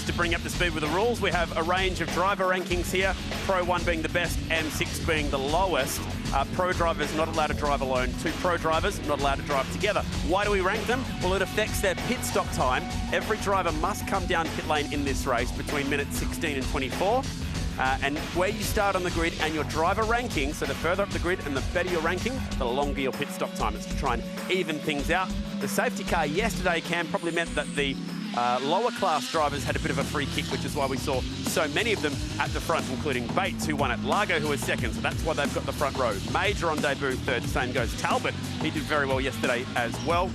just to bring up the speed with the rules, we have a range of driver rankings here. Pro 1 being the best, M6 being the lowest. Pro drivers not allowed to drive alone. 2 pro drivers not allowed to drive together. Why do we rank them? Well, it affects their pit stop time. Every driver must come down pit lane in this race between minutes 16 and 24. And where you start on the grid and your driver ranking, so the further up the grid and the better your ranking, the longer your pit stop time is, to try and even things out. The safety car yesterday, Cam, probably meant that the lower class drivers had a bit of a free kick, which is why we saw so many of them at the front, including Bates, who won it, Largo, who was second, so that's why they've got the front row. Major on debut, third, same goes Talbot. He did very well yesterday as well.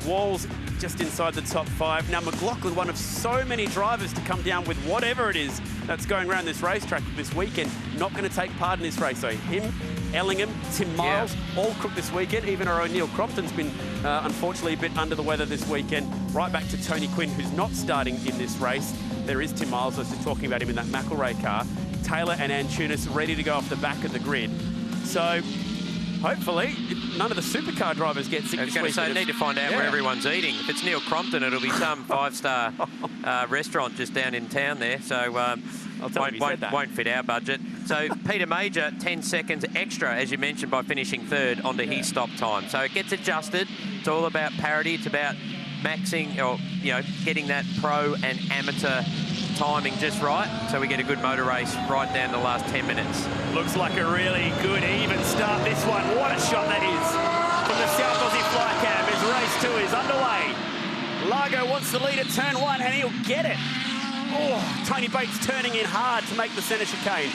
Walls just inside the top 5. Now, McLaughlin, one of so many drivers to come down with whatever it is that's going around this racetrack this weekend, not going to take part in this race. So him, Ellingham, Tim Miles, all cooked this weekend. Even our O'Neill Crompton's been, unfortunately, a bit under the weather this weekend. Right back to Tony Quinn, who's not starting in this race. There is Tim Miles, I was just talking about him in that McElrea car. Taylor and Antunis ready to go off the back of the grid. So hopefully none of the supercar drivers get sick this week. I was going to say, need to find out where everyone's eating. If it's Neil Crompton, it'll be some 5-star restaurant just down in town there. So won't fit our budget. So Peter Major, 10 seconds extra, as you mentioned, by finishing third onto his stop time. So it gets adjusted. It's all about parity. It's about maxing, or getting that pro and amateur timing just right, so we get a good motor race right down the last 10 minutes. Looks like a really good even start, this one. What a shot that is from the South Aussie fly cam as race 2 is underway. Largo wants the lead at turn 1 and he'll get it. Oh, Tony Bates turning in hard to make the centre chicane.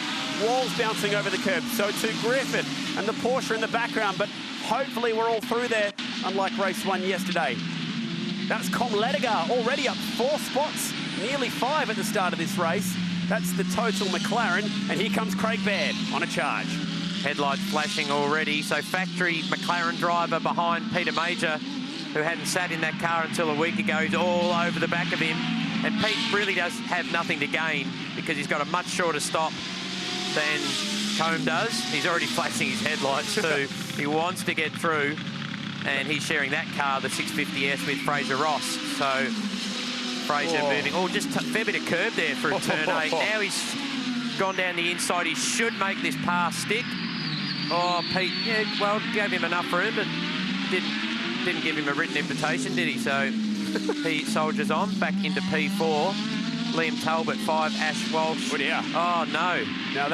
Walls bouncing over the curb, so too Griffin and the Porsche in the background, but hopefully we're all through there, unlike race 1 yesterday. That's Com Ledigar already up 4 spots, nearly 5 at the start of this race. That's the total McLaren, and here comes Craig Baird on a charge. Headlights flashing already, so factory McLaren driver behind Peter Major, who hadn't sat in that car until a week ago, is all over the back of him. And Pete really does have nothing to gain because he's got a much shorter stop than Combe does. He's already flashing his headlights too. He wants to get through, and he's sharing that car, the 650S, with Fraser Ross. So Fraser moving. Oh, just a fair bit of curb there for a turn 8. Now he's gone down the inside. He should make this pass stick. Oh, Pete, well, gave him enough room, but didn't give him a written invitation, did he? So he soldiers on back into P4. Liam Talbot 5, Ash Walsh. Oh, dear. Oh, no. Now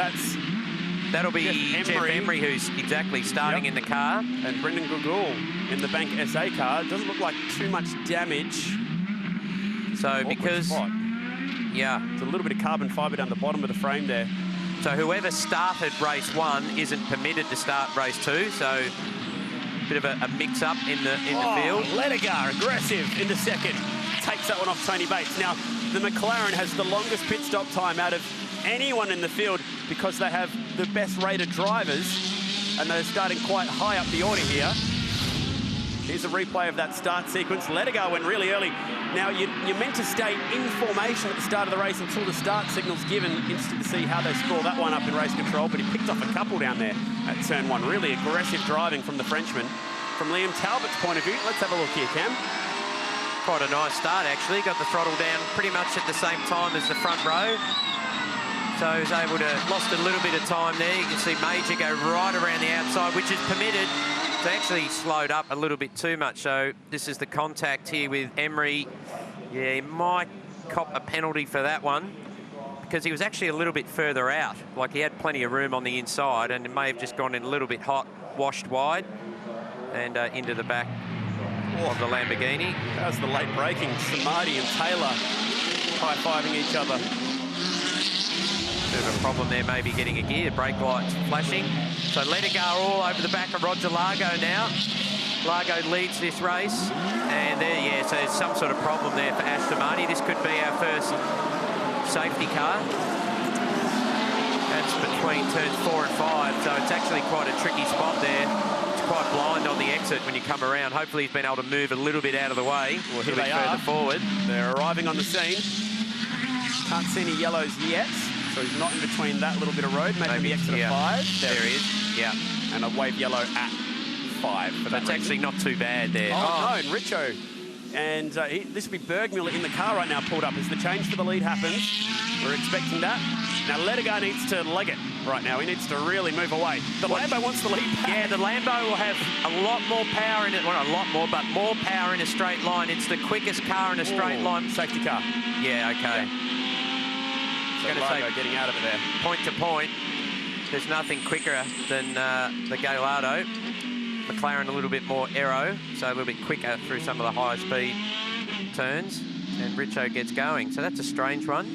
that'll be Jeff Emery, who's exactly starting in the car. And Brendan Gugul in the Bank SA car. It doesn't look like too much damage. So because, it's a little bit of carbon fibre down the bottom of the frame there. So whoever started race 1 isn't permitted to start race 2. So a bit of a mix-up in the field. Ledigar, aggressive in the second. Takes that one off Tony Bates. Now, the McLaren has the longest pit stop time out of anyone in the field because they have the best rated drivers, and they're starting quite high up the order here. Here's a replay of that start sequence. Ledigar went really early. Now, you're meant to stay in formation at the start of the race until the start signal's given. Interested to see how they score that one up in race control, but he picked off a couple down there at turn 1. Really aggressive driving from the Frenchman. From Liam Talbot's point of view, let's have a look here, Cam. Quite a nice start, actually. Got the throttle down pretty much at the same time as the front row. So he was able to, lost a little bit of time there. You can see Major go right around the outside, which is permitted. It's actually slowed up a little bit too much. So this is the contact here with Emery. Yeah, he might cop a penalty for that one because he was actually a little bit further out. Like he had plenty of room on the inside, and it may have just gone in a little bit hot, washed wide, and into the back of the Lamborghini. That was the late braking. Samadhi and Taylor high-fiving each other. Bit of a problem there, maybe getting a gear. Brake lights flashing. So Ledigar all over the back of Roger Largo now. Largo leads this race. And there, so there's some sort of problem there for Ash Samadhi. This could be our first safety car. That's between turns 4 and 5. So it's actually quite a tricky spot there. Quite blind on the exit when you come around. Hopefully he's been able to move a little bit out of the way. Well, here they are. Further forward. They're arriving on the scene. Can't see any yellows yet, so he's not in between that little bit of road. Maybe the exit of 5. There he is. Yeah. And a wave yellow at 5. But that's actually not too bad there. Oh, no, and Richo And this will be Bergmuller in the car right now, pulled up as the change for the lead happens. We're expecting that. Now, Ledigar needs to leg it right now. He needs to really move away. The Lambo wants the lead back. Yeah, the Lambo will have a lot more power in it. Well, not a lot more, but more power in a straight line. It's the quickest car in a straight line. Safety car. Yeah, okay. So Largo getting out of it there. Point to point, there's nothing quicker than the Gallardo. McLaren a little bit more aero, so a little bit quicker through some of the higher speed turns. And Richo gets going. So that's a strange one.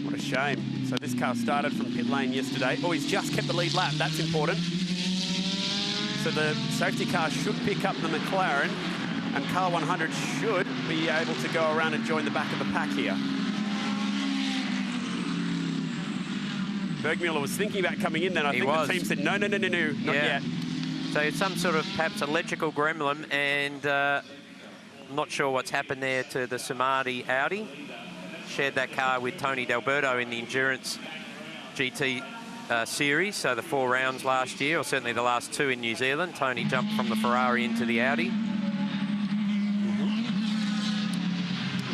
What a shame. So this car started from pit lane yesterday. Oh, he's just kept the lead lap. That's important. So the safety car should pick up the McLaren, and car 100 should be able to go around and join the back of the pack here. Bergmuller was thinking about coming in then. I think the team said, no, not yet. So it's some sort of perhaps electrical gremlin, and I'm not sure what's happened there to the Samadi Audi. Shared that car with Tony D'Alberto in the Endurance GT series, so the 4 rounds last year, or certainly the last 2 in New Zealand. Tony jumped from the Ferrari into the Audi.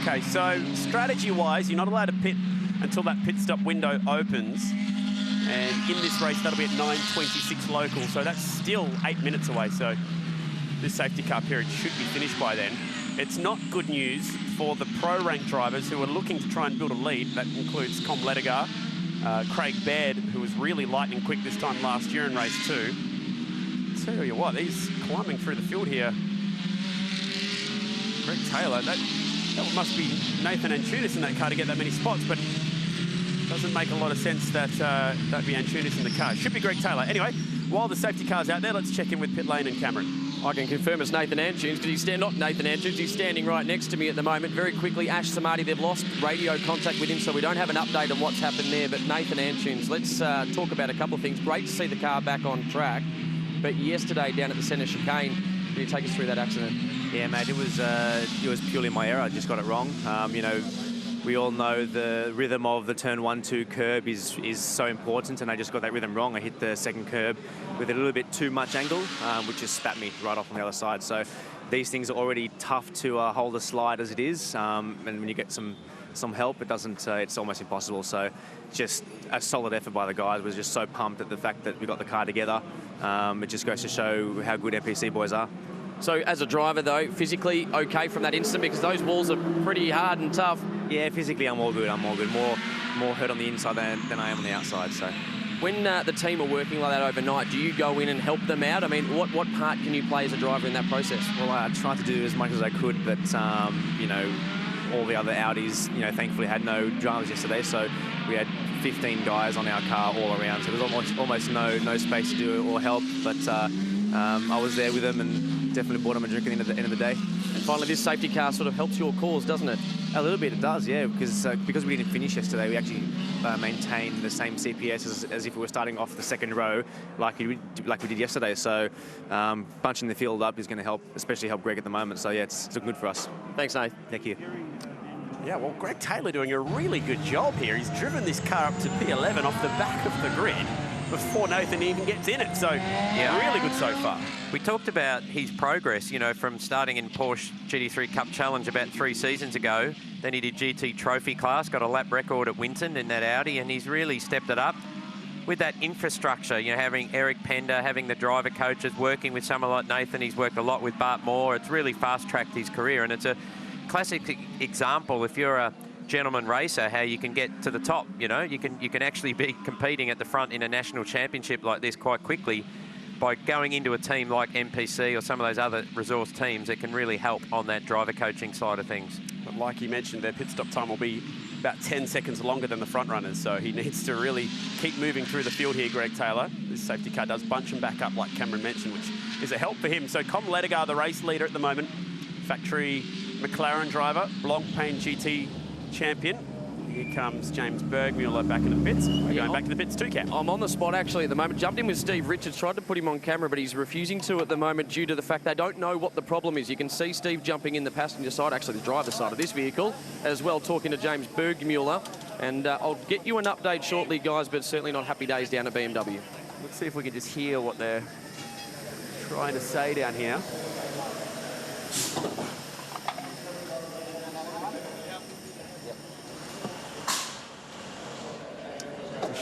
Okay, so strategy-wise, you're not allowed to pit until that pit stop window opens. And in this race, that'll be at 9:26 local, so that's still 8 minutes away. So this safety car period should be finished by then. It's not good news for the pro-rank drivers who are looking to try and build a lead. That includes Com Ledigar, Craig Baird, who was really lightning quick this time last year in race 2. Tell you what, he's climbing through the field here. Greg Taylor, that must be Nathan Antunis in that car to get that many spots, but doesn't make a lot of sense that that'd be Antunis in the car. Should be Greg Taylor. Anyway, while the safety car's out there, let's check in with pit lane and Cameron. I can confirm it's Nathan Antunes, because he's not Nathan Antunes, he's standing right next to me at the moment. Very quickly, Ash Samadi, they've lost radio contact with him, so we don't have an update on what's happened there. But Nathan Antunes, let's talk about a couple of things. Great to see the car back on track, but yesterday down at the centre chicane, can you take us through that accident? Yeah, mate, it was purely my error. I just got it wrong. You know, we all know the rhythm of the turn 1-2 curb is so important, and I just got that rhythm wrong. I hit the second curb with a little bit too much angle, which just spat me right off on the other side. So these things are already tough to hold a slide as it is, and when you get some help, it doesn't. It's almost impossible. So just a solid effort by the guys. Was just so pumped at the fact that we got the car together. It just goes to show how good NPC boys are. So as a driver, though, physically okay from that instant, because those walls are pretty hard and tough. Yeah, physically I'm all good. I'm all good. More hurt on the inside than I am on the outside. So when the team are working like that overnight, do you go in and help them out? I mean, what part can you play as a driver in that process? Well, I tried to do as much as I could, but you know, all the other Audis, you know, thankfully had no dramas yesterday. So we had 15 guys on our car all around. So there's almost no space to do it or help. But I was there with them and definitely bought them a drink at the end of the day. And finally, this safety car sort of helps your cause, doesn't it? A little bit, it does, yeah, because we didn't finish yesterday, we actually maintained the same CPS as if we were starting off the second row like we did yesterday. So bunching the field up is going to help, especially help Greg at the moment. So yeah, it's looking good for us. Thanks, Nate. Thank you. Yeah, well, Greg Taylor doing a really good job here. He's driven this car up to P11 off the back of the grid before Nathan even gets in it. So yeah, really good so far. We talked about his progress, you know, from starting in Porsche GT3 Cup Challenge about 3 seasons ago. Then he did GT Trophy class, got a lap record at Winton in that Audi, and he's really stepped it up with that infrastructure, you know, having Eric Pender, having the driver coaches, working with someone like Nathan. He's worked a lot with Bart Moore. It's really fast-tracked his career, and it's a classic example, if you're a gentleman racer, how you can get to the top. You know, you can actually be competing at the front in a national championship like this quite quickly by going into a team like NPC or some of those other resource teams. It can really help on that driver coaching side of things. But like you mentioned, their pit stop time will be about 10 seconds longer than the front runners, so he needs to really keep moving through the field here, Greg Taylor. This safety car does bunch him back up, like Cameron mentioned, which is a help for him. So Com Ledigar, the race leader at the moment, factory McLaren driver, Blancpain GT champion. Here comes James Bergmuller back in the pits. We're going back to the pits too, Cam. I'm on the spot actually at the moment. Jumped in with Steve Richards, tried to put him on camera, but he's refusing to at the moment due to the fact they don't know what the problem is. You can see Steve jumping in the passenger side, actually the driver's side of this vehicle, as well, talking to James Bergmuller. And I'll get you an update shortly, guys, but certainly not happy days down at BMW. Let's see if we can just hear what they're trying to say down here.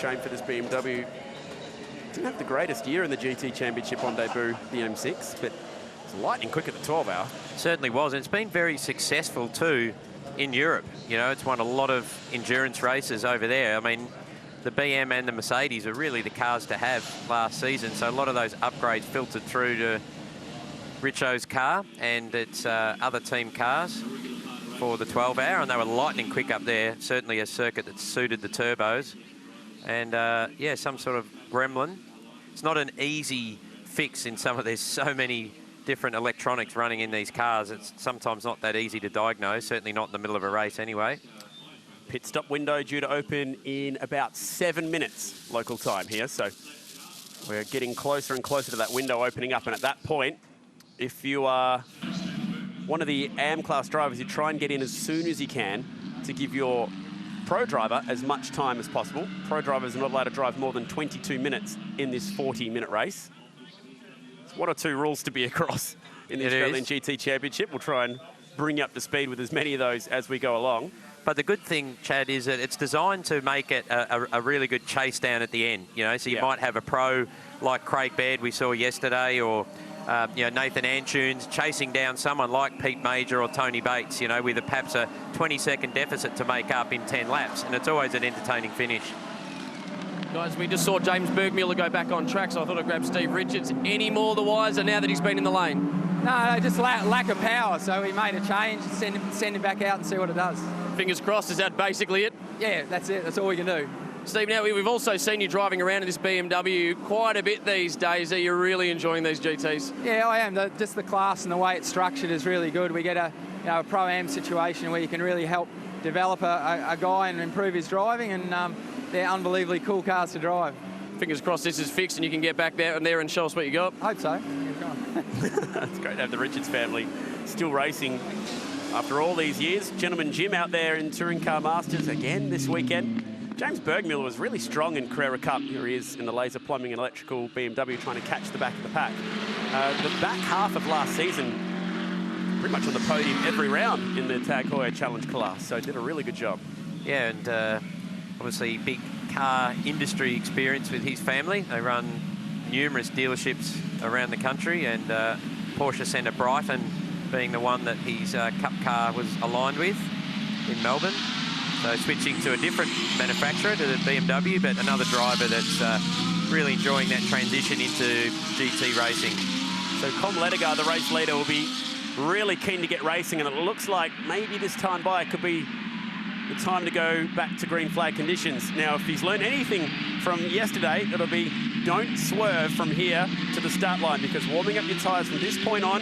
shame for this BMW. Didn't have the greatest year in the GT Championship on debut, the M6, but it's lightning quick at the 12 hour. Certainly was, and it's been very successful too in Europe. You know, it's won a lot of endurance races over there. I mean, the BM and the Mercedes are really the cars to have last season, so a lot of those upgrades filtered through to Richo's car and its other team cars for the 12 hour, and they were lightning quick up there. Certainly a circuit that suited the turbos. And yeah, some sort of gremlin. It's not an easy fix in some of, there's so many different electronics running in these cars. It's sometimes not that easy to diagnose, certainly not in the middle of a race anyway. Pit stop window due to open in about 7 minutes local time here, so we're getting closer and closer to that window opening up. And at that point, if you are one of the AM class drivers, you try and get in as soon as you can to give your pro driver as much time as possible. Pro drivers are not allowed to drive more than 22 minutes in this 40-minute race. It's one or two rules to be across in the Australian GT Championship. We'll try and bring you up to speed with as many of those as we go along. But the good thing, Chad, is that it's designed to make it a really good chase down at the end. You know, so you might have a pro like Craig Baird we saw yesterday, or you know, Nathan Antunes chasing down someone like Pete Major or Tony Bates, you know, with perhaps a 20-second deficit to make up in 10 laps. And it's always an entertaining finish. Guys, we just saw James Bergmuller go back on track, so I thought I'd grab Steve Richards. Any more the wiser now that he's been in the lane? No, just lack of power. So we made a change, send him back out and see what it does. Fingers crossed, is that basically it? Yeah, that's it. That's all we can do. Steve, now we've also seen you driving around in this BMW quite a bit these days. Are you really enjoying these GTs? Yeah, I am. Just the class and the way it's structured is really good. We get a pro-am situation where you can really help develop a guy and improve his driving, and they're unbelievably cool cars to drive. Fingers crossed this is fixed and you can get back there and show us what you got. Hope so. It's great to have the Richards family still racing after all these years. Gentleman Jim out there in Touring Car Masters again this weekend. James Bergmuller was really strong in Carrera Cup. Here he is in the laser plumbing and electrical BMW trying to catch the back of the pack. The back half of last season, pretty much on the podium every round in the Tag Heuer Challenge class, so did a really good job. Yeah, and obviously big car industry experience with his family. They run numerous dealerships around the country, and Porsche Centre Brighton being the one that his Cup car was aligned with in Melbourne. So switching to a different manufacturer to the BMW, but another driver that's really enjoying that transition into GT racing. So Com Ledigar, the race leader, will be really keen to get racing, and it looks like maybe this time by it could be the time to go back to green flag conditions. Now, if he's learned anything from yesterday, it'll be don't swerve from here to the start line, because warming up your tyres from this point on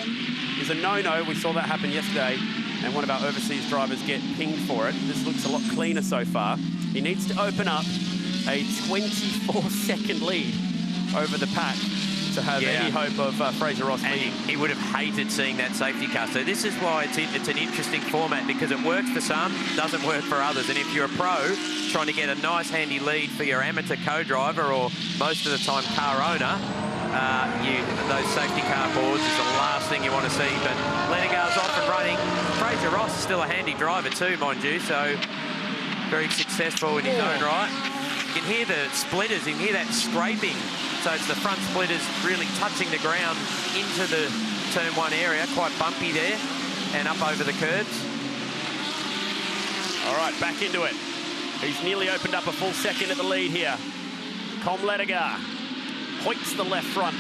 is a no-no. We saw that happen yesterday, and one of our overseas drivers get pinged for it. This looks a lot cleaner so far. He needs to open up a 24-second lead over the pack to have any hope of Fraser Ross leading. He would have hated seeing that safety car. So this is why it's an interesting format, because it works for some, doesn't work for others. And if you're a pro trying to get a nice handy lead for your amateur co-driver, or most of the time car owner, those safety car boards is the last thing you want to see. But Ledigar's off and running. Fraser Ross is still a handy driver too, mind you, so very successful in his own right. You can hear the splitters, you can hear that scraping. So it's the front splitters really touching the ground into the turn one area, quite bumpy there, and up over the curbs. All right, back into it. He's nearly opened up a full second at the lead here. Com Ledigar hoiks the left front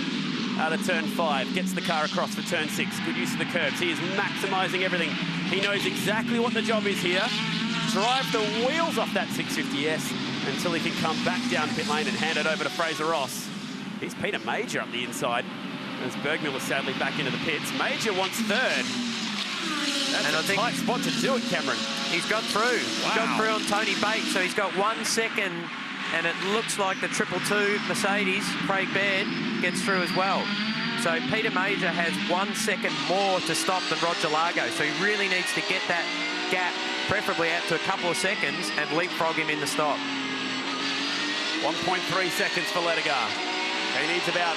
out of turn 5, gets the car across for turn 6. Good use of the curbs. He is maximising everything. He knows exactly what the job is here. Drive the wheels off that 650S until he can come back down pit lane and hand it over to Fraser Ross. Here's Peter Major up the inside as Bergmuller sadly back into the pits. Major wants third. That's a tight spot to do it, Cameron. He's got through. Wow. He got through on Tony Bates, so he's got 1 second, and it looks like the 222 Mercedes, Craig Baird, gets through as well. So Peter Major has 1 second more to stop than Roger Largo, so he really needs to get that gap, preferably out to a couple of seconds, and leapfrog him in the stop. 1.3 seconds for Ledigar. He needs about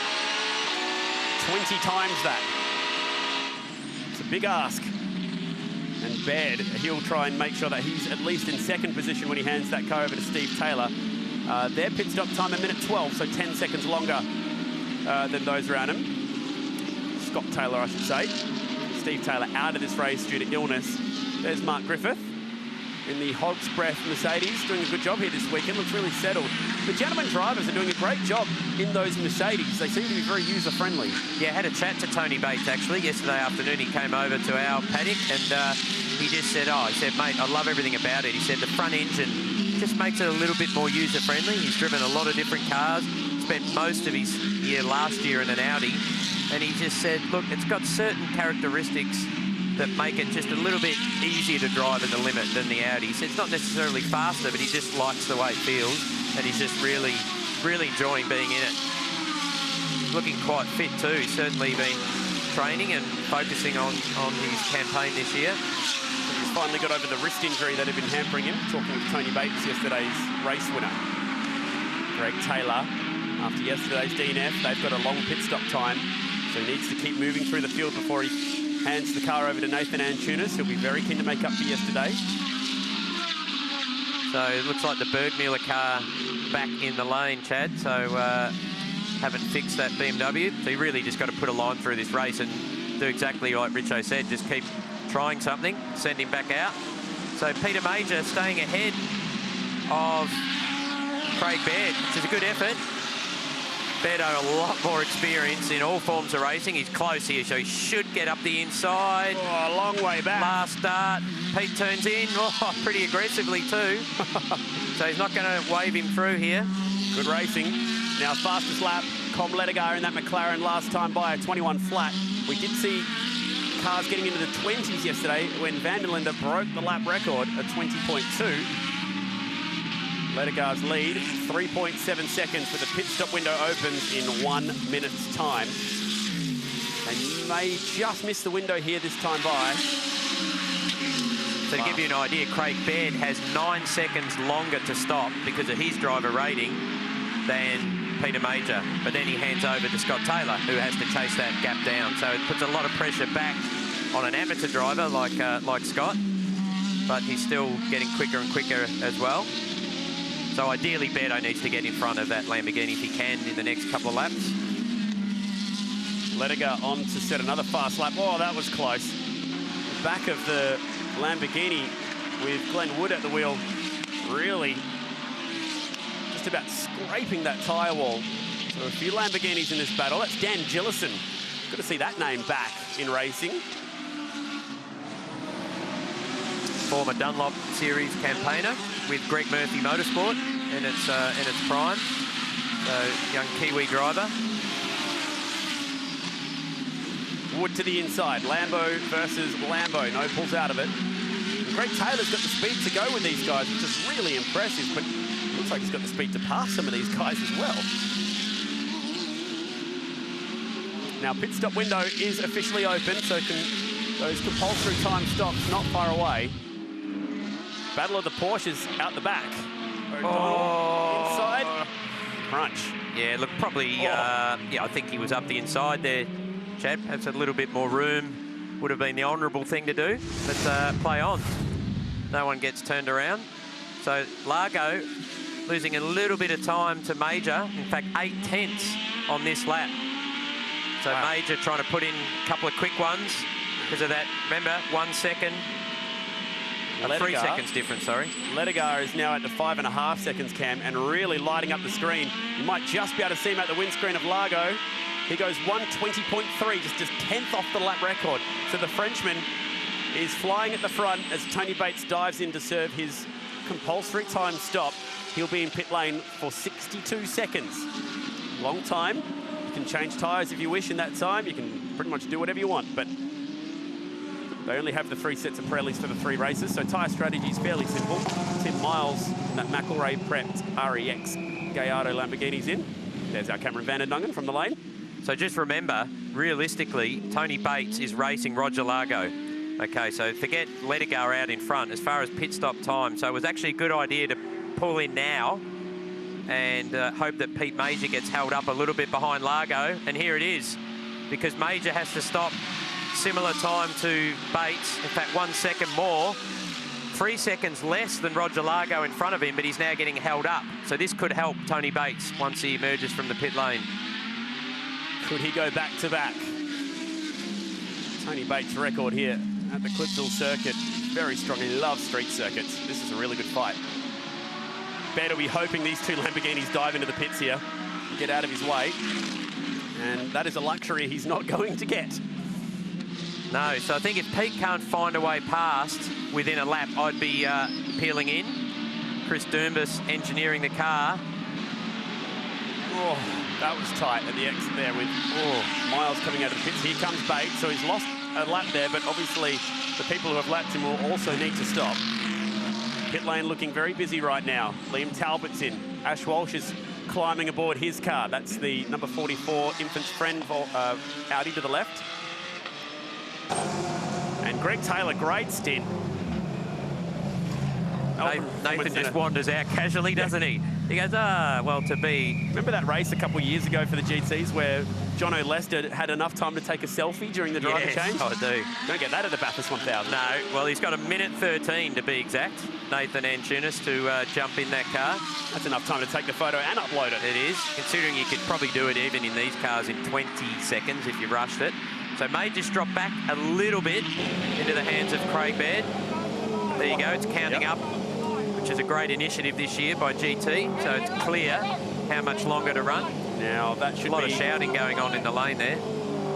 20 times that. It's a big ask. And Baird, he'll try and make sure that he's at least in second position when he hands that car over to Steve Taylor. Their pit stop time, 1:12, so 10 seconds longer than those around him. Scott Taylor, I should say. Steve Taylor out of this race due to illness. There's Mark Griffith in the Hog's Breath Mercedes, doing a good job here this weekend. Looks really settled. The gentlemen drivers are doing a great job in those Mercedes. They seem to be very user-friendly. Yeah, had a chat to Tony Bates, actually. Yesterday afternoon, he came over to our paddock and he just said, he said, mate, I love everything about it. He said the front engine just makes it a little bit more user-friendly. He's driven a lot of different cars, spent most of his year last year in an Audi, and he just said, look, it's got certain characteristics that make it just a little bit easier to drive at the limit than the Audi. He said it's not necessarily faster, but he just likes the way it feels, and he's just really, really enjoying being in it. Looking quite fit too. He's certainly been training and focusing on his campaign this year. He's finally got over the wrist injury that had been hampering him. Talking with Tony Bates, yesterday's race winner. Greg Taylor, after yesterday's DNF, they've got a long pit stop time, so he needs to keep moving through the field before he hands the car over to Nathan Antunes. He'll be very keen to make up for yesterday. So it looks like the Bergmuller car back in the lane, Chad. So haven't fixed that BMW. So you really just got to put a line through this race and do exactly like Richo said. Just keep trying something, send him back out. So Peter Major staying ahead of Craig Baird, which is a good effort. Beto, a lot more experience in all forms of racing. He's close here, so he should get up the inside. Oh, a long way back. Last start. Pete turns in, pretty aggressively too. So he's not going to wave him through here. Good racing. Now, fastest lap, Com Ledigar in that McLaren last time by a 21 flat. We did see cars getting into the 20s yesterday when Van der Linde broke the lap record at 20.2. Ledigar's lead, 3.7 seconds, but the pit stop window opens in 1 minute's time. And you may just miss the window here this time by. So to give you an idea, Craig Baird has 9 seconds longer to stop because of his driver rating than Peter Major. But then he hands over to Scott Taylor, who has to chase that gap down. So it puts a lot of pressure back on an amateur driver like Scott. But he's still getting quicker and quicker as well. So ideally, Beto needs to get in front of that Lamborghini if he can in the next couple of laps. Ledigar on to set another fast lap. Oh, that was close. The back of the Lamborghini with Glenn Wood at the wheel, really just about scraping that tyre wall. So a few Lamborghinis in this battle. That's Dan Gillison. Good to see that name back in racing. Former Dunlop Series campaigner with Greg Murphy Motorsport in its prime. So young Kiwi driver. Wood to the inside. Lambo versus Lambo. No pulls out of it. And Greg Taylor's got the speed to go with these guys, which is really impressive, but it looks like he's got the speed to pass some of these guys as well. Now, pit stop window is officially open, so those compulsory time stops not far away. Battle of the Porsches out the back. O'Donnell inside. Crunch. Yeah, look, probably, yeah, I think he was up the inside there, Chad. Perhaps a little bit more room would have been the honourable thing to do. Let's play on. No one gets turned around. So Largo losing a little bit of time to Major. In fact, 8/10 on this lap. So wow. Major trying to put in a couple of quick ones because of that. Remember, 1 second. 3 seconds difference, sorry. Ledigar is now at the 5.5 seconds, Cam, and really lighting up the screen. You might just be able to see him at the windscreen of Largo. He goes 1:20.3, just 10th off the lap record. So the Frenchman is flying at the front as Tony Bates dives in to serve his compulsory time stop. He'll be in pit lane for 62 seconds. Long time. You can change tyres if you wish in that time. You can pretty much do whatever you want, but they only have the 3 sets of Pirellis for the 3 races, so tyre strategy is fairly simple. Tim Miles in that McElrea prepped REX Gallardo Lamborghini's in. There's our Cameron Van Dungen from the lane. So just remember, realistically, Tony Bates is racing Roger Largo. Okay, so forget Ledigar out in front as far as pit stop time. So it was actually a good idea to pull in now and hope that Pete Major gets held up a little bit behind Largo. And here it is, because Major has to stop similar time to Bates, in fact 1 second more 3 seconds less than Roger Largo in front of him, but he's now getting held up. So this could help Tony Bates once he emerges from the pit lane. Could he go back to back? Tony Bates' record here at the Clipsville circuit. Very strong. He loves street circuits. This is a really good fight. Baird will be hoping these two Lamborghinis dive into the pits here and get out of his way. And that is a luxury he's not going to get. No, so I think if Pete can't find a way past within a lap, I'd be peeling in. Chris Doombus engineering the car. Oh, that was tight at the exit there with Miles coming out of the pits. Here comes Bates, so he's lost a lap there, but obviously the people who have lapped him will also need to stop. Pit lane looking very busy right now. Liam Talbot's in. Ash Walsh is climbing aboard his car. That's the number 44 Infant's Friend Audi to the left. And Greg Taylor, great stint. Nathan just wanders out casually, doesn't he? He goes, well, to be... Remember that race a couple of years ago for the GTs where John O'Lester had enough time to take a selfie during the driver change? I do. Don't get that at the Bathurst 1000. No, well, he's got a minute 13 to be exact, Nathan Antunis, to jump in that car. That's enough time to take the photo and upload it. It is, considering you could probably do it even in these cars in 20 seconds if you rushed it. So may just drop back a little bit into the hands of Craig Baird. There you go, it's counting up, which is a great initiative this year by GT. So it's clear how much longer to run. Now that should be... A lot of shouting going on in the lane there.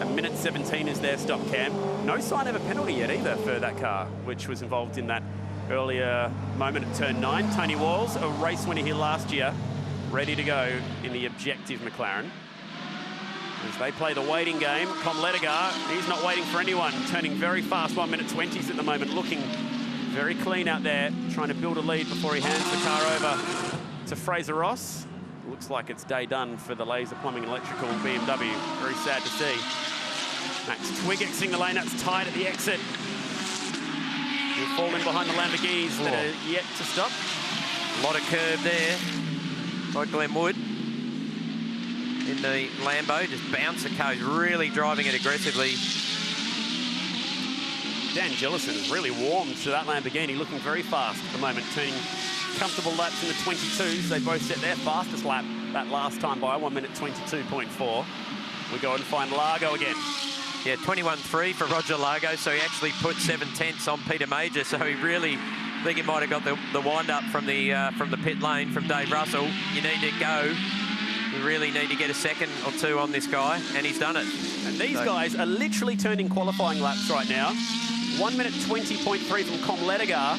A minute 17 is their stop cam. No sign of a penalty yet either for that car, which was involved in that earlier moment at turn 9. Tony Walls, a race winner here last year, ready to go in the objective McLaren. As they play the waiting game, Com Ledegar, he's not waiting for anyone, turning very fast, 1 minute 20s at the moment, looking very clean out there, trying to build a lead before he hands the car over to Fraser Ross. Looks like it's day done for the Laser Plumbing Electrical BMW. Very sad to see. Max Twigg exiting the lane, that's tight at the exit. He'll fall in behind the Lamborghinis that are yet to stop. A lot of curve there by Glenn Wood. In the Lambo, just bounce the car. He's really driving it aggressively. Dan Gillison is really warmed to that Lamborghini, looking very fast at the moment, turning comfortable laps in the 22s. They both set their fastest lap that last time by 1 minute 22.4. We go and find Largo again. Yeah, 21.3 for Roger Largo, so he actually put 7/10 on Peter Major, so he really, I think he might have got the wind-up from the pit lane from Dave Russell. You need to go. You really need to get a second or two on this guy, and he's done it. And these guys are literally turning qualifying laps right now. 1 minute 20.3 from Com Ledegar,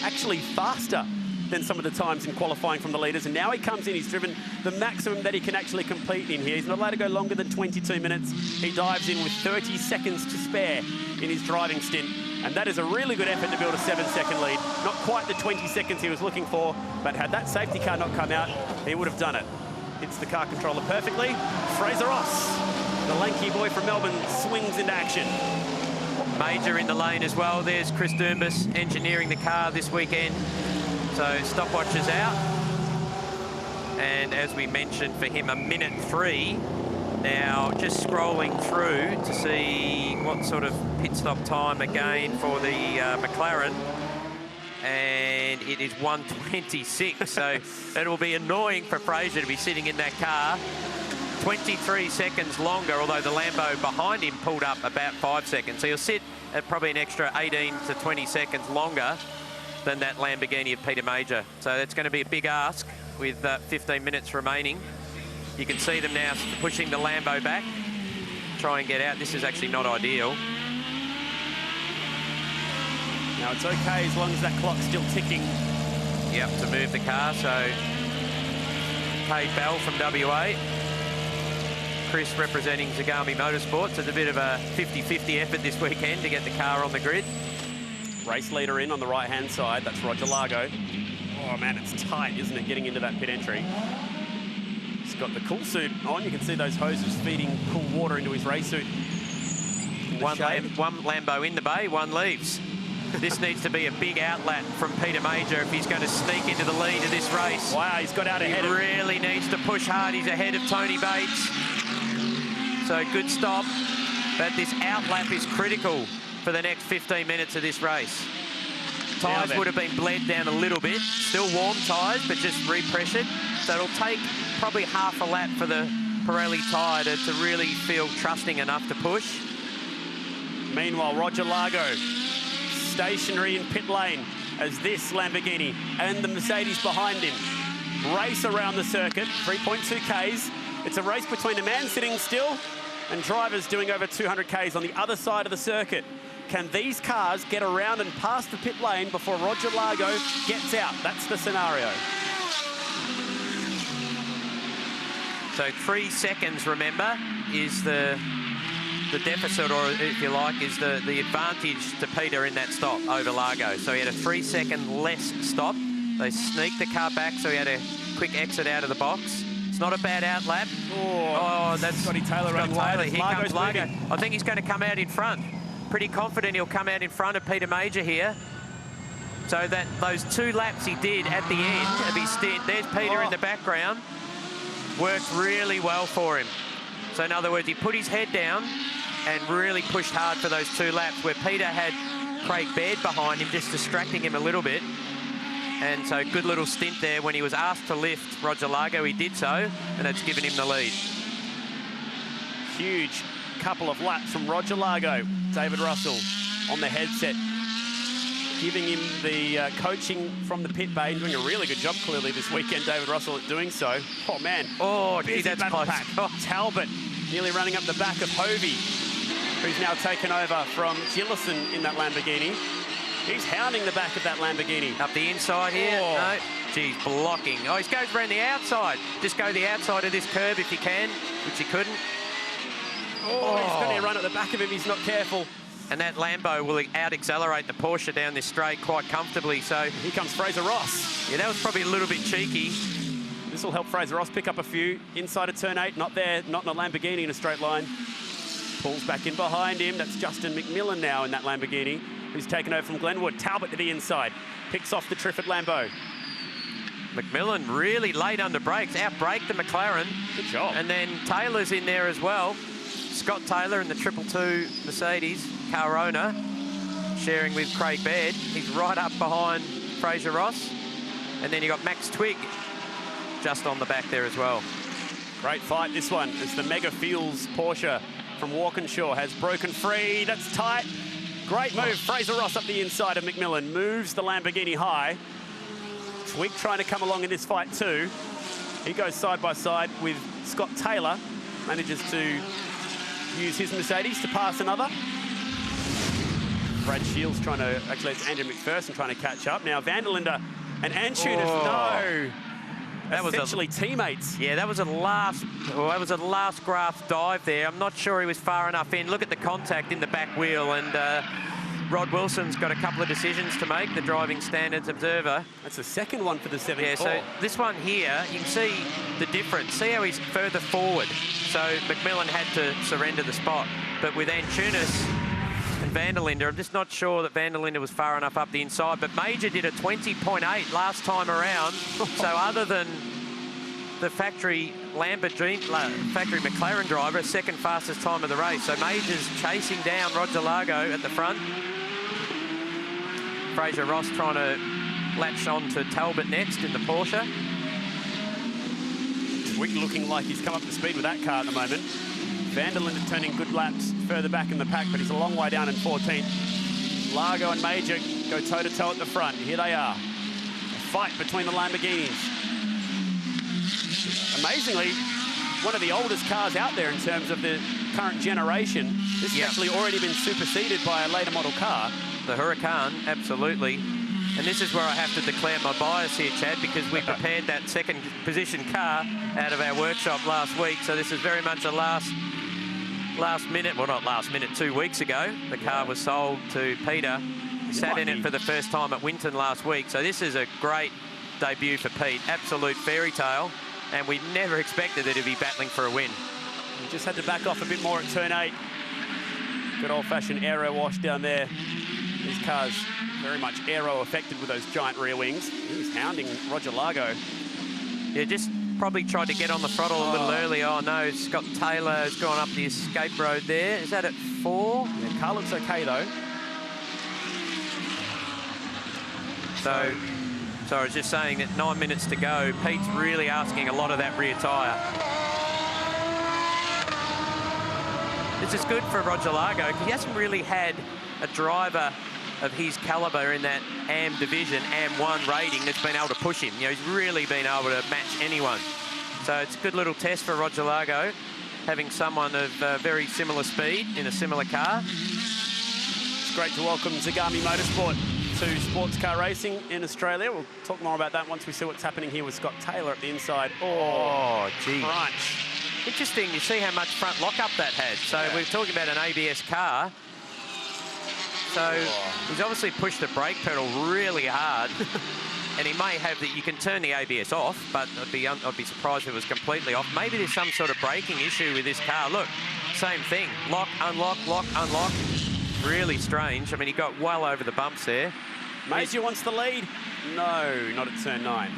actually faster than some of the times in qualifying from the leaders. And now he comes in, he's driven the maximum that he can actually complete in here. He's not allowed to go longer than 22 minutes. He dives in with 30 seconds to spare in his driving stint. And that is a really good effort to build a 7-second lead. Not quite the 20 seconds he was looking for, but had that safety car not come out, he would have done it. Hits the car controller perfectly. Fraser Ross, the lanky boy from Melbourne, swings into action. Major in the lane as well. There's Chris Doombus engineering the car this weekend. So stopwatch is out. And as we mentioned for him, a minute 3. Now just scrolling through to see what sort of pit stop time again for the McLaren. And it is 1:26, so it'll be annoying for Fraser to be sitting in that car 23 seconds longer, although the Lambo behind him pulled up about 5 seconds. So he'll sit at probably an extra 18 to 20 seconds longer than that Lamborghini of Peter Major. So that's going to be a big ask with 15 minutes remaining. You can see them now pushing the Lambo back, try and get out. This is actually not ideal. Now it's okay as long as that clock's still ticking. Yep, to move the car. So Cade Bell from WA. Chris representing Zagami Motorsports. It's a bit of a 50-50 effort this weekend to get the car on the grid. Race leader in on the right-hand side. That's Roger Largo. Oh, man, it's tight, isn't it, getting into that pit entry. He's got the cool suit on. You can see those hoses feeding cool water into his race suit. One Lambo in the bay, one leaves. This needs to be a big outlet from Peter Major if he's going to sneak into the lead of this race. Wow, he's got out ahead. He really needs to push hard. He's ahead of Tony Bates. So good stop. But this outlap is critical for the next 15 minutes of this race. Tyres would have been bled down a little bit. Still warm tyres, but just repressured. So it'll take probably half a lap for the Pirelli tyre to really feel trusting enough to push. Meanwhile, Roger Largo stationary in pit lane as this Lamborghini and the Mercedes behind him race around the circuit, 3.2 Ks. It's a race between a man sitting still and drivers doing over 200 Ks on the other side of the circuit. Can these cars get around and past the pit lane before Roger Largo gets out? That's the scenario. So 3 seconds, remember, is the deficit, or if you like, is the advantage to Peter in that stop over Largo. So he had a 3-second less stop. They sneaked the car back, so he had a quick exit out of the box. It's not a bad outlap. Oh, that's Scotty Taylor running wide. Here comes Largo. I think he's going to come out in front. Pretty confident he'll come out in front of Peter Major here. So that those 2 laps he did at the end of his stint, there's Peter in the background, worked really well for him. So in other words, he put his head down and really pushed hard for those 2 laps, where Peter had Craig Baird behind him, just distracting him a little bit. And so good little stint there. When he was asked to lift Roger Largo, he did so, and it's given him the lead. Huge couple of laps from Roger Largo. David Russell on the headset, giving him the coaching from the pit bay, doing a really good job clearly this weekend, David Russell, at doing so. Oh, man. Oh, gee, that's close. Oh. Talbot nearly running up the back of Hovey, who's now taken over from Gillison in that Lamborghini. He's hounding the back of that Lamborghini. Up the inside here. Oh. No. Geez, blocking. Oh, he goes around the outside. Just go the outside of this curb if you can, which he couldn't. Oh, he's going to run at the back of him. He's not careful. And that Lambo will out-accelerate the Porsche down this straight quite comfortably. So here comes Fraser Ross. Yeah, that was probably a little bit cheeky. This will help Fraser Ross pick up a few. Inside of turn 8, not there, not in a Lamborghini in a straight line. Pulls back in behind him. That's Justin McMillan now in that Lamborghini, who's taken over from Glenwood. Talbot to the inside. Picks off the Triffid Lambo. McMillan really late under brakes. Outbraked the McLaren. Good job. And then Taylor's in there as well. Scott Taylor in the 222 Mercedes car owner, sharing with Craig Baird. He's right up behind Fraser Ross. And then you got Max Twigg just on the back there as well. Great fight, this one, as the Mega Fuels Porsche from Walkinshaw has broken free. That's tight. Great move. Fraser Ross up the inside of McMillan. Moves the Lamborghini high. Twigg trying to come along in this fight too. He goes side by side with Scott Taylor. Manages to use his Mercedes to pass another. Brad Shields trying to, actually it's Andrew McPherson trying to catch up. Now Vanderlinde and Antunes, no. That was essentially teammates. Yeah, that was a last graph dive there. I'm not sure he was far enough in. Look at the contact in the back wheel, and Rod Wilson's got a couple of decisions to make, the driving standards observer. That's the second one for the 74. Yeah, so this one here, you can see the difference. See how he's further forward. So McMillan had to surrender the spot. But with Antunes and Vanderlinde, I'm just not sure that Vanderlinde was far enough up the inside. But Major did a 20.8 last time around. So other than the factory factory McLaren driver, second fastest time of the race. So Major's chasing down Roger Largo at the front. Fraser Ross trying to latch on to Talbot next in the Porsche. Twigg looking like he's come up to speed with that car at the moment. Vanderlinde turning good laps further back in the pack, but he's a long way down in 14th. Largo and Major go toe-to-toe at the front. Here they are. A fight between the Lamborghinis. Amazingly, one of the oldest cars out there in terms of the current generation. This has actually already been superseded by a later model car. The Huracan, absolutely. And this is where I have to declare my bias here, Chad, because we prepared that second position car out of our workshop last week. So this is very much a last minute, well, not last minute, 2 weeks ago. The car was sold to Peter. He sat in it for the first time at Winton last week. So this is a great debut for Pete. Absolute fairy tale. And we never expected that he'd be battling for a win. He just had to back off a bit more at turn 8. Good old-fashioned aero wash down there. His car's very much aero affected with those giant rear wings. He's hounding Roger Largo. Yeah, just probably tried to get on the throttle a little early. Oh no, Scott Taylor has gone up the escape road there. Is that at 4? Yeah, car looks okay though. So I was just saying that 9 minutes to go. Pete's really asking a lot of that rear tyre. This is good for Roger Largo. He hasn't really had a driver of his calibre in that AM division, AM1 rating, that's been able to push him. You know, he's really been able to match anyone. So it's a good little test for Roger Largo, having someone of very similar speed in a similar car. It's great to welcome Zagami Motorsport to sports car racing in Australia. We'll talk more about that once we see what's happening here with Scott Taylor at the inside. Oh, gee. Crunch. Interesting, you see how much front lockup that had. So we're talking about an ABS car. So he's obviously pushed the brake pedal really hard. And he may have that. You can turn the ABS off, but I'd be surprised if it was completely off. Maybe there's some sort of braking issue with this car. Look, same thing. Lock, unlock, lock, unlock. Really strange. I mean, he got well over the bumps there. Major wants the lead. No, not at turn 9.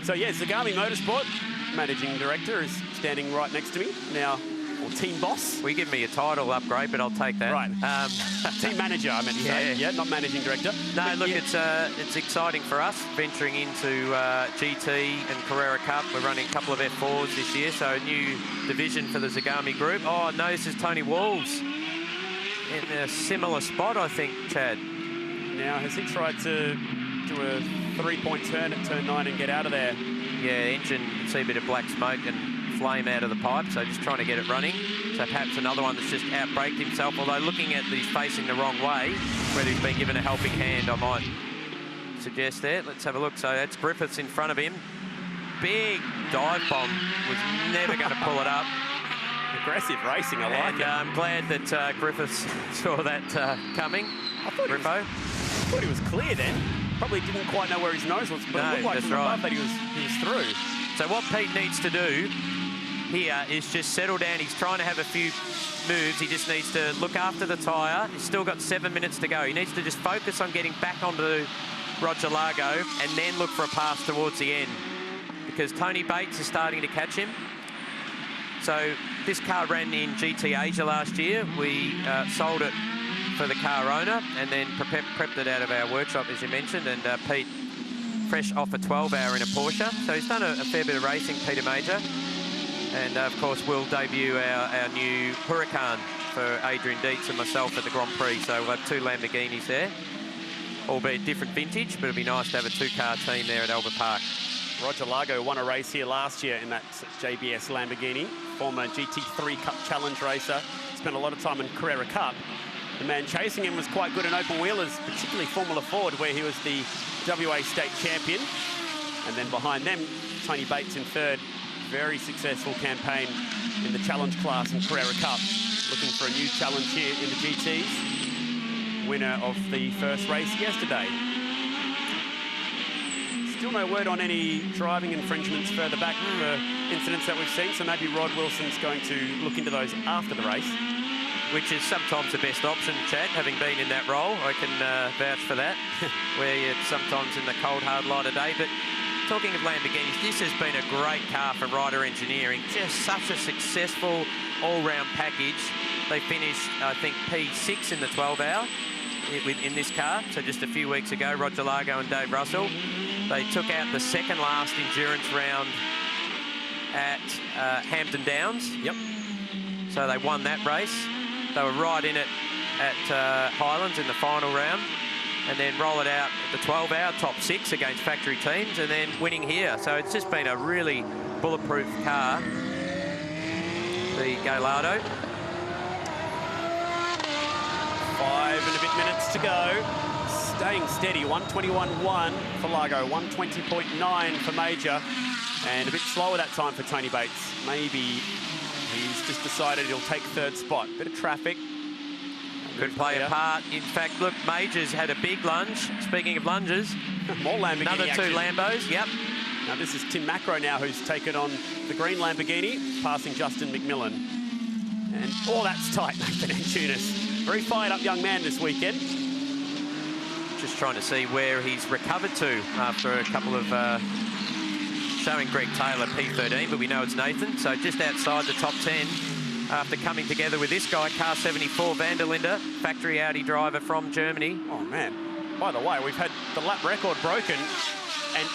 So, yeah, Zagami Motorsport, managing director, is standing right next to me now. Or team boss. Well, you give me a title upgrade, but I'll take that. Right. Team manager, I meant to say. Yeah, not managing director. No, but look, it's exciting for us, venturing into GT and Carrera Cup. We're running a couple of F4s this year, so a new division for the Zagami group. Oh, no, this is Tony Walls in a similar spot, I think, Chad. Now, has he tried to do a 3-point turn at turn 9 and get out of there? Yeah, engine, you can see a bit of black smoke and flame out of the pipe, so just trying to get it running. So perhaps another one that's just outbraked himself, although looking at that he's facing the wrong way, whether he's been given a helping hand, I might suggest there. Let's have a look. So that's Griffiths in front of him. Big dive bomb, was never going to pull it up. Aggressive racing, I like it. I'm glad that Griffiths saw that coming. I thought he was clear then. Probably didn't quite know where his nose was, but it looked like from above that he was through. So what Pete needs to do here is just settle down. He's trying to have a few moves. He just needs to look after the tyre. He's still got 7 minutes to go. He needs to just focus on getting back onto Roger Largo and then look for a pass towards the end, because Tony Bates is starting to catch him. So this car ran in GT Asia last year. We sold it for the car owner and then prepped it out of our workshop, as you mentioned, and Pete, fresh off a 12-hour in a Porsche. So he's done a fair bit of racing, Peter Major. And, of course, we'll debut our new Huracan for Adrian Dietz and myself at the Grand Prix. So we'll have 2 Lamborghinis there, albeit different vintage, but it'd be nice to have a 2-car team there at Albert Park. Roger Largo won a race here last year in that JBS Lamborghini, former GT3 Cup Challenge racer. Spent a lot of time in Carrera Cup. The man chasing him was quite good in open wheelers, particularly Formula Ford, where he was the WA state champion. And then behind them, Tony Bates in third. Very successful campaign in the challenge class in Carrera Cup. Looking for a new challenge here in the GTs. Winner of the first race yesterday. Still no word on any driving infringements further back for incidents that we've seen, so maybe Rod Wilson's going to look into those after the race. Which is sometimes the best option, Chad, having been in that role. I can vouch for that, where you're sometimes in the cold, hard light of day. But talking of Lamborghinis, this has been a great car for Ryder Engineering. Just such a successful all-round package. They finished, I think, P6 in the 12-hour in this car. So just a few weeks ago, Roger Largo and Dave Russell, they took out the second last endurance round at Hampton Downs. Yep. So they won that race. They were right in it at Highlands in the final round, and then roll it out at the 12-hour, top 6 against factory teams, and then winning here. So it's just been a really bulletproof car, the Gallardo. 5 and a bit minutes to go. Staying steady, 121.1 for Largo, 120.9 for Major, and a bit slower that time for Tony Bates. Maybe he's just decided he'll take third spot. Bit of traffic. Could play a part. In fact, look, Major's had a big lunge. Speaking of lunges, more Lamborghini another 2 action. Lambos, yep. Now this is Tim Macro now, who's taken on the green Lamborghini, passing Justin McMillan. And that's tight, Nathan Antunes. Very fired up young man this weekend. Just trying to see where he's recovered to after a couple of showing Greg Taylor P13, but we know it's Nathan. So just outside the top 10 after coming together with this guy, car 74, Van der Linde, factory Audi driver from Germany. Oh, man. By the way, we've had the lap record broken, and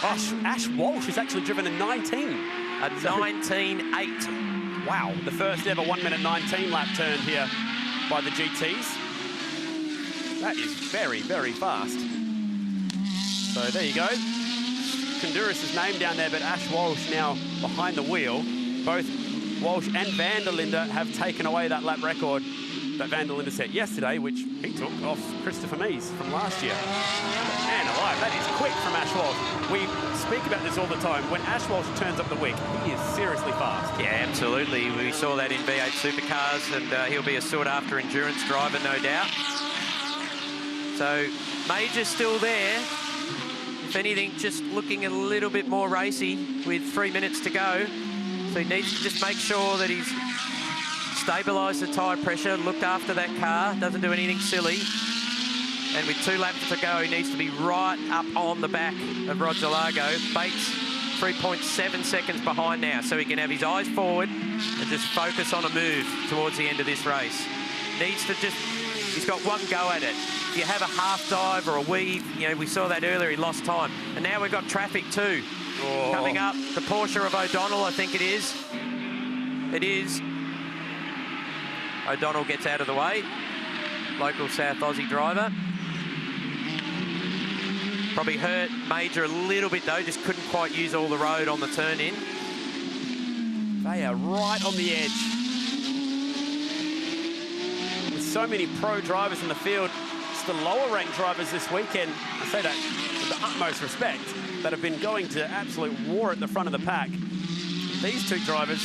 Ash Walsh has actually driven a 19. A 19.8. Wow, the first ever 1 minute 19 lap turned here by the GTs. That is very, very fast. So there you go. Konduris' name down there, but Ash Walsh now behind the wheel. Both Walsh and Van der Linde have taken away that lap record that Van der Linde set yesterday, which he took off Christopher Mies from last year. Man alive, that is quick from Ash Walsh. We speak about this all the time. When Ash Walsh turns up the wick, he is seriously fast. Yeah, absolutely. We saw that in V8 Supercars, and he'll be a sought-after endurance driver, no doubt. So Major's still there. If anything, just looking a little bit more racy with 3 minutes to go. So he needs to just make sure that he's stabilised the tyre pressure, looked after that car, doesn't do anything silly. And with 2 laps to go, he needs to be right up on the back of Roger Largo. Bates 3.7 seconds behind now, so he can have his eyes forward and just focus on a move towards the end of this race. Needs to just, he's got one go at it. If you have a half dive or a weave, you know, we saw that earlier, he lost time. And now we've got traffic too. Oh. Coming up, the Porsche of O'Donnell, I think it is. It is. O'Donnell gets out of the way. Local South Aussie driver. Probably hurt Major a little bit though, just couldn't quite use all the road on the turn in. They are right on the edge. With so many pro drivers in the field, it's the lower ranked drivers this weekend, I say that with the utmost respect, that have been going to absolute war at the front of the pack. These two drivers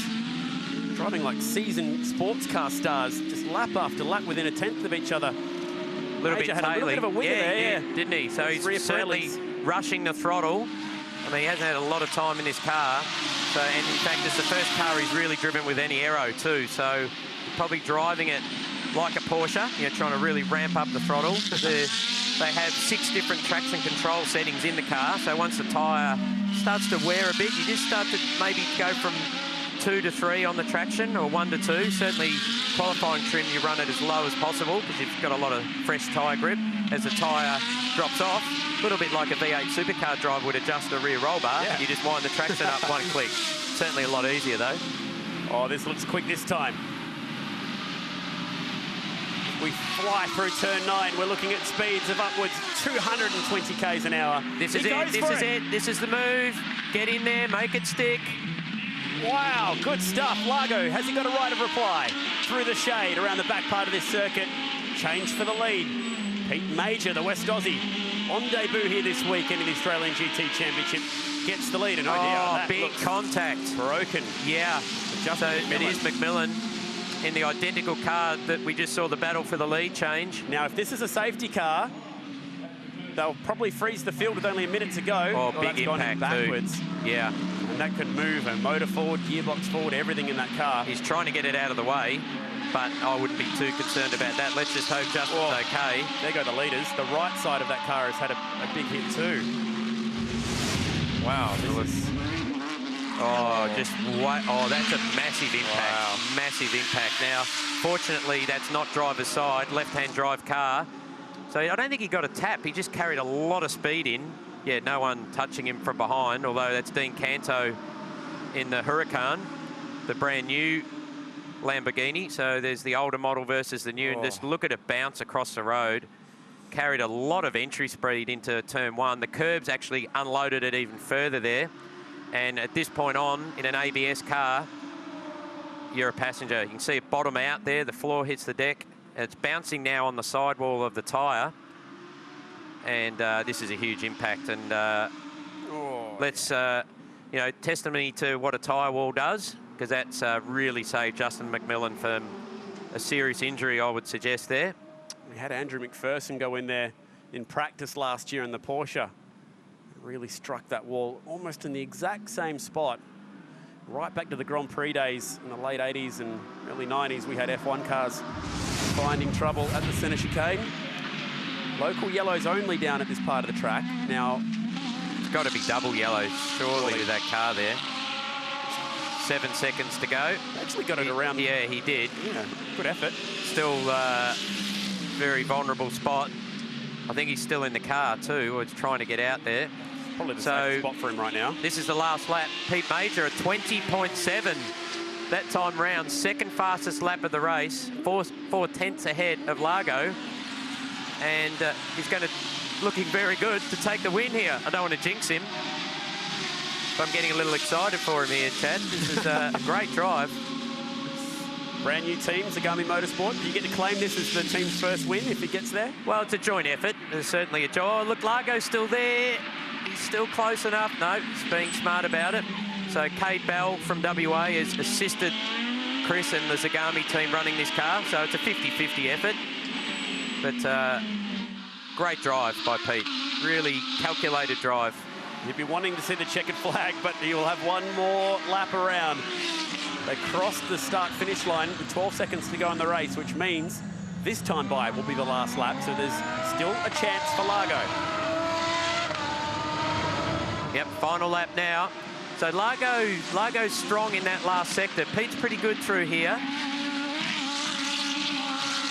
driving like seasoned sports car stars, just lap after lap within a tenth of each other. A little bit had a little bit of a wigger there, didn't he? So he's certainly rushing the throttle. I mean, he hasn't had a lot of time in his car. So, and in fact, it's the first car he's really driven with any aero too. So probably driving it like a Porsche, you know, trying to really ramp up the throttle. They have 6 different traction control settings in the car. So once the tyre starts to wear a bit, you just start to maybe go from 2 to 3 on the traction, or 1 to 2. Certainly qualifying trim, you run it as low as possible because you've got a lot of fresh tyre grip. As the tyre drops off, a little bit like a V8 supercar driver would adjust the rear roll bar. Yeah. You just wind the traction up 1 click. Certainly a lot easier though. Oh, this looks quick this time. We fly through turn 9. We're looking at speeds of upwards 220 k's an hour. This is it. This is it. This is the move. Get in there, make it stick. Wow, good stuff. Largo, has he got a right of reply? Through the shade, around the back part of this circuit. Change for the lead. Pete Major, the West Aussie, on debut here this weekend in the Australian GT Championship, gets the lead. And oh dear, big contact. Broken. Yeah. So it is McMillan in the identical car that we just saw the battle for the lead change. Now, if this is a safety car, they'll probably freeze the field with only a minute to go. Oh, big impact backwards. too. Yeah. And that could move a motor forward, gearbox forward, everything in that car. He's trying to get it out of the way, but I wouldn't be too concerned about that. Let's just hope Justin's okay. There go the leaders. The right side of that car has had a big hit too. Wow, this is... that's a massive impact. Wow. Massive impact. Now, fortunately, that's not driver's side, left-hand drive car. So I don't think he got a tap. He just carried a lot of speed in. Yeah, no one touching him from behind, although that's Dean Canto in the Huracan, the brand new Lamborghini. So there's the older model versus the new. And just look at it bounce across the road. Carried a lot of entry speed into turn 1. The curbs actually unloaded it even further there. And at this point on, in an ABS car, you're a passenger. You can see it bottom out there. The floor hits the deck. And it's bouncing now on the sidewall of the tyre. And this is a huge impact. And let's, you know, testimony to what a tyre wall does, because that's really saved Justin McMillan from a serious injury, I would suggest there. We had Andrew McPherson go in there in practice last year in the Porsche. Really struck that wall almost in the exact same spot. Right back to the Grand Prix days in the late 80s and early 90s, we had F1 cars finding trouble at the centre chicane. Local yellows only down at this part of the track. Now, it's got to be double yellows, surely, with that car there. 7 seconds to go. Actually got it around. Yeah, he did. Yeah, good effort. Still very vulnerable spot. I think he's still in the car too, or he's trying to get out there. Probably the safest spot for him right now. This is the last lap. Pete Major at 20.7 that time round. Second fastest lap of the race. 4 tenths ahead of Largo. And he's going to looking very good to take the win here. I don't want to jinx him, but I'm getting a little excited for him here, Chad. This is a great drive. Brand new team, Zagami Motorsport. Do you get to claim this as the team's first win if it gets there? Well, it's a joint effort. There's certainly a joy. Oh, look, Largo's still there. He's still close enough. No, he's being smart about it. So Cade Bell from WA has assisted Chris and the Zagami team running this car. So it's a 50-50 effort. But great drive by Pete. Really calculated drive. You'd be wanting to see the checkered flag, but he will have one more lap around. They crossed the start-finish line with 12 seconds to go in the race, which means this time by will be the last lap, so there's still a chance for Largo. Yep, final lap now. So Largo's strong in that last sector. Pete's pretty good through here.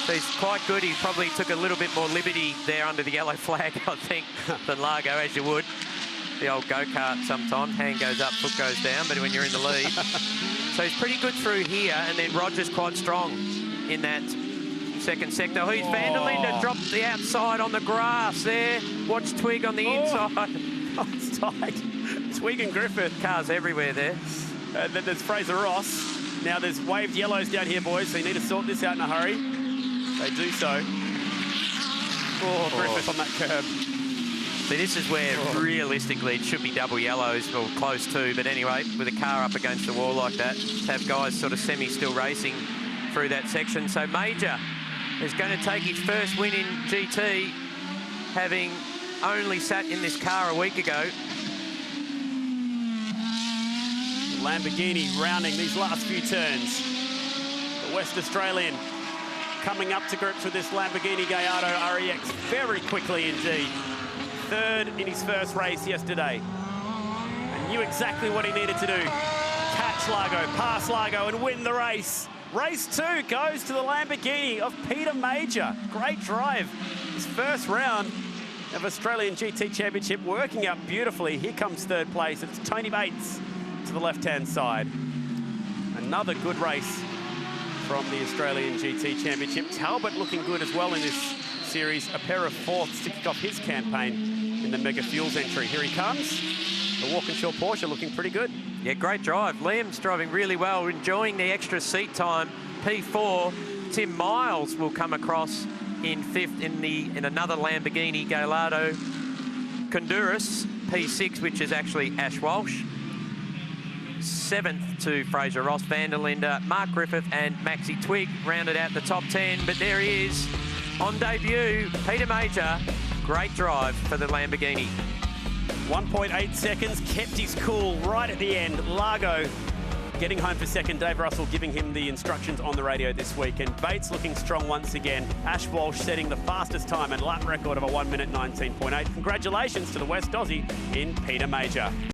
So he's quite good. He probably took a little bit more liberty there under the yellow flag, I think, than Largo, as you would. The old go-kart sometimes. Hand goes up, foot goes down, but when you're in the lead. So he's pretty good through here, and then Roger's quite strong in that second sector. Oh, he's Van der Linde dropped the outside on the grass there. Watch Twig on the inside. Oh, it's tight. Twig and Griffith. Cars everywhere there. Then there's Fraser Ross. Now there's waved yellows down here, boys, so you need to sort this out in a hurry. They do so. Oh, Griffith on that curb. See, this is where realistically it should be double yellows, or close to, but anyway, with a car up against the wall like that, to have guys sort of semi-still racing through that section. So Major is going to take his first win in GT, having only sat in this car a week ago. Lamborghini rounding these last few turns. The West Australian coming up to grips with this Lamborghini Gallardo REX very quickly indeed. Third in his first race yesterday. And knew exactly what he needed to do. Catch Largo, pass Largo and win the race. Race 2 goes to the Lamborghini of Peter Major. Great drive. His first round of Australian GT Championship working out beautifully. Here comes third place. It's Tony Bates to the left-hand side. Another good race from the Australian GT Championship. Talbot looking good as well in this series. A pair of fourths to kick off his campaign in the Mega Fuels entry. Here he comes. The Walkinshaw Porsche looking pretty good. Yeah, great drive. Liam's driving really well, enjoying the extra seat time. P4. Tim Miles will come across in fifth in another Lamborghini Gallardo Honduras. P6, which is actually Ash Walsh. Seventh to Fraser Ross, Van der Linde, Mark Griffith and Maxi Twig rounded out the top 10. But there he is on debut, Peter Major. Great drive for the Lamborghini. 1.8 seconds, kept his cool right at the end. Largo getting home for second. Dave Russell giving him the instructions on the radio this week. And Bates looking strong once again. Ash Walsh setting the fastest time and lap record of a 1 minute 19.8. Congratulations to the West Aussie in Peter Major.